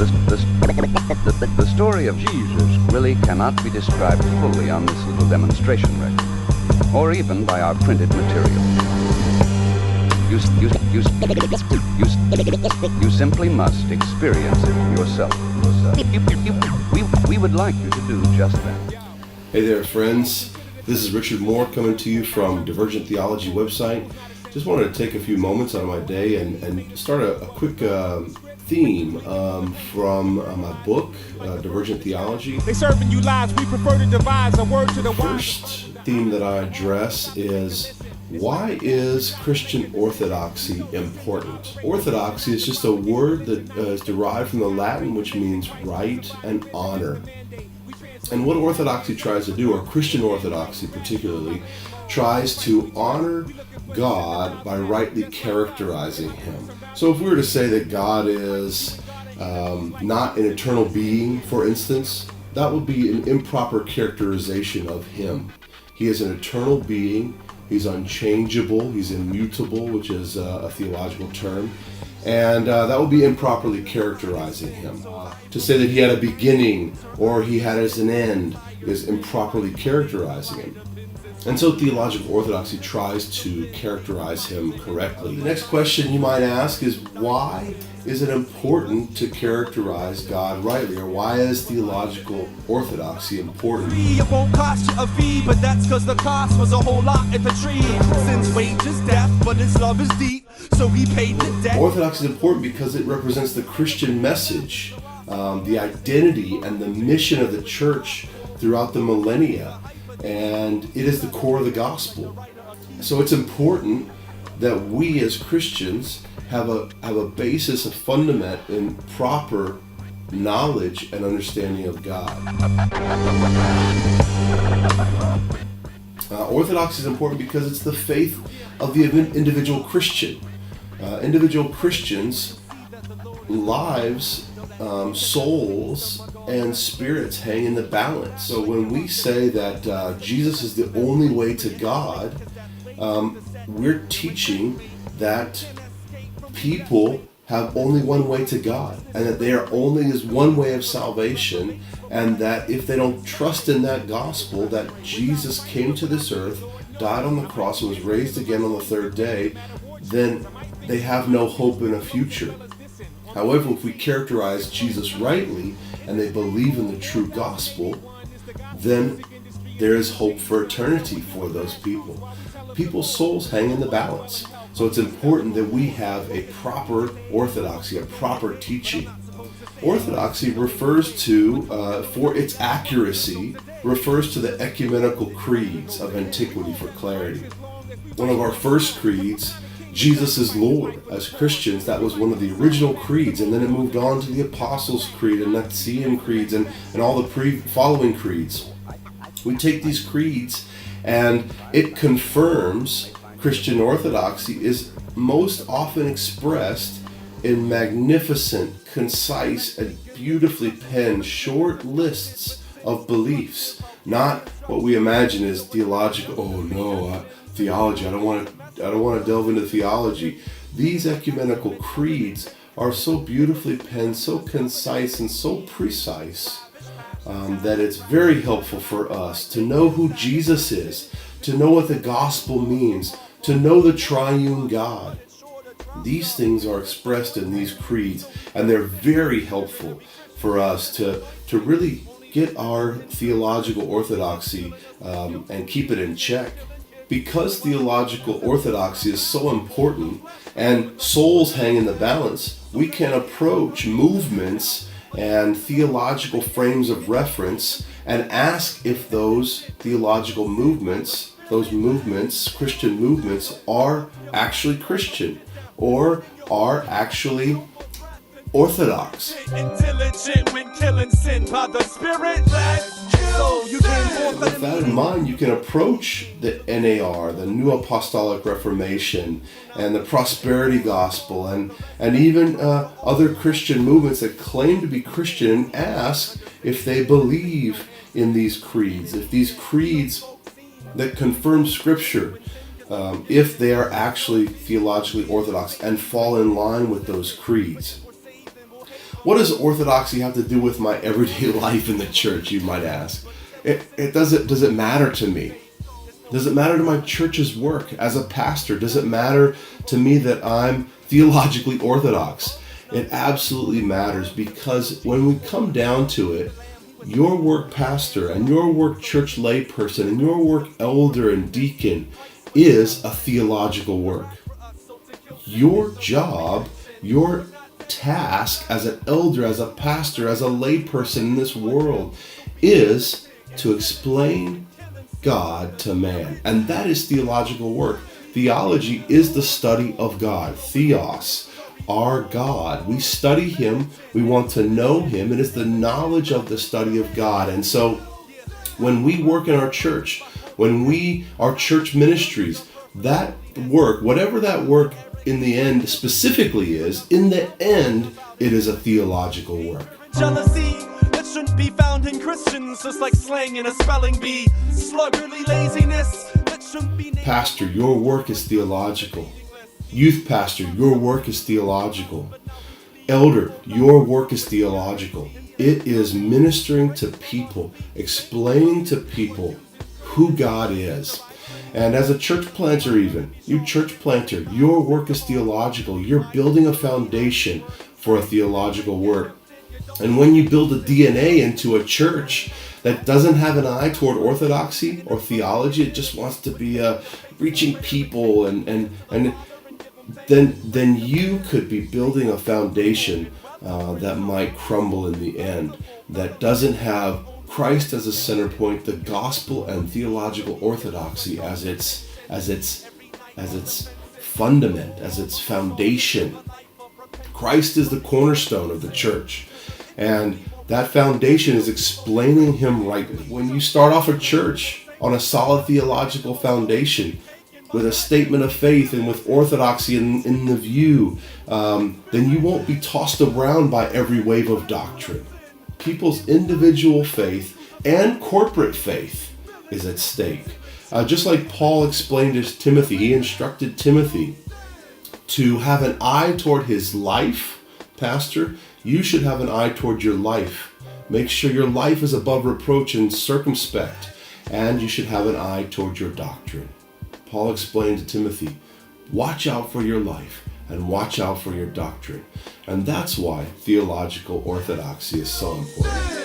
The story of Jesus really cannot be described fully on this little demonstration record, or even by our printed material. You simply must experience it yourself. We would like you to do just that. Hey there, friends. This is Richard Moore coming to you from Divergent Theology website. Just wanted to take a few moments out of my day and start a quick theme from my book, Divergent Theology. They serving you lies, we prefer to devise a word to the First theme that I address is, why is Christian orthodoxy important? Orthodoxy is just a word that is derived from the Latin, which means right and honor. And what orthodoxy tries to do, or Christian orthodoxy particularly, tries to honor God by rightly characterizing Him. So if we were to say that God is not an eternal being, for instance, that would be an improper characterization of Him. He is an eternal being. He's unchangeable. He's immutable, which is a theological term. And that would be improperly characterizing Him. To say that He had a beginning or He had as an end is improperly characterizing Him. And so theological orthodoxy tries to characterize Him correctly. The next question you might ask is, why is it important to characterize God rightly? Or why is theological orthodoxy important? It won't cost you a fee, but that's because the cost was a whole lot at the tree. Since wages death, but His love is deep, so He paid the debt. Orthodoxy is important because it represents the Christian message, the identity and the mission of the church throughout the millennia. And it is the core of the gospel. So it's important that we as Christians have a basis, a fundament in proper knowledge and understanding of God. Orthodoxy is important because it's the faith of the individual Christian. Individual Christians' lives, souls, and spirits hang in the balance. So when we say that Jesus is the only way to God, we're teaching that people have only one way to God, and that there only is one way of salvation, and that if they don't trust in that gospel, that Jesus came to this earth, died on the cross, and was raised again on the third day, then they have no hope in a future. However, if we characterize Jesus rightly and they believe in the true gospel, then there is hope for eternity for those people. People's souls hang in the balance. So it's important that we have a proper orthodoxy, a proper teaching. Orthodoxy refers to, for its accuracy, refers to the ecumenical creeds of antiquity for clarity. One of our first creeds, Jesus is Lord. As Christians, that was one of the original creeds, and then it moved on to the Apostles' Creed and Nicene creeds and all the following creeds. We take these creeds and it confirms Christian orthodoxy is most often expressed in magnificent, concise, and beautifully penned short lists of beliefs. Not what we imagine as theological, theology, I don't want to delve into theology. These ecumenical creeds are so beautifully penned, so concise, and so precise that it's very helpful for us to know who Jesus is, to know what the gospel means, to know the triune God. These things are expressed in these creeds, and they're very helpful for us to really get our theological orthodoxy and keep it in check. Because theological orthodoxy is so important and souls hang in the balance, we can approach movements and theological frames of reference and ask if those theological movements, Christian movements, are actually Christian or are actually orthodox. Intelligent when killing sin by the Spirit. With that in mind, you can approach the NAR, the New Apostolic Reformation, and the Prosperity Gospel, and even other Christian movements that claim to be Christian, and ask if they believe in these creeds, if these creeds that confirm Scripture, if they are actually theologically orthodox and fall in line with those creeds. What does orthodoxy have to do with my everyday life in the church, you might ask? Does it matter to me? Does it matter to my church's work as a pastor? Does it matter to me that I'm theologically orthodox? It absolutely matters, because when we come down to it, your work pastor and your work church layperson and your work elder and deacon is a theological work. Your job, your task as an elder, as a pastor, as a layperson in this world is to explain God to man. And that is theological work. Theology is the study of God. Theos, our God. We study Him. We want to know Him. It is the knowledge of the study of God. And so when we work in our church, our church ministries, that work, whatever that work in the end specifically is, in the end, it is a theological work. Jealousy that shouldn't be found in Christians, just like slang in a spelling bee. Sluggardly laziness that shouldn't be. Pastor, your work is theological. Youth pastor, your work is theological. Elder, your work is theological. It is ministering to people, explaining to people who God is. And as a church planter even, you church planter, your work is theological. You're building a foundation for a theological work. And when you build a DNA into a church that doesn't have an eye toward orthodoxy or theology, it just wants to be reaching people, and then you could be building a foundation that might crumble in the end, that doesn't have Christ as a center point, the gospel and theological orthodoxy as its fundament, as its foundation. Christ is the cornerstone of the church, and that foundation is explaining Him rightly. When you start off a church on a solid theological foundation, with a statement of faith and with orthodoxy in the view, then you won't be tossed around by every wave of doctrine. People's individual faith and corporate faith is at stake. Just like Paul explained to Timothy, he instructed Timothy to have an eye toward his life. Pastor, you should have an eye toward your life. Make sure your life is above reproach and circumspect, and you should have an eye toward your doctrine. Paul explained to Timothy, watch out for your life and watch out for your doctrine. And that's why theological orthodoxy is so important.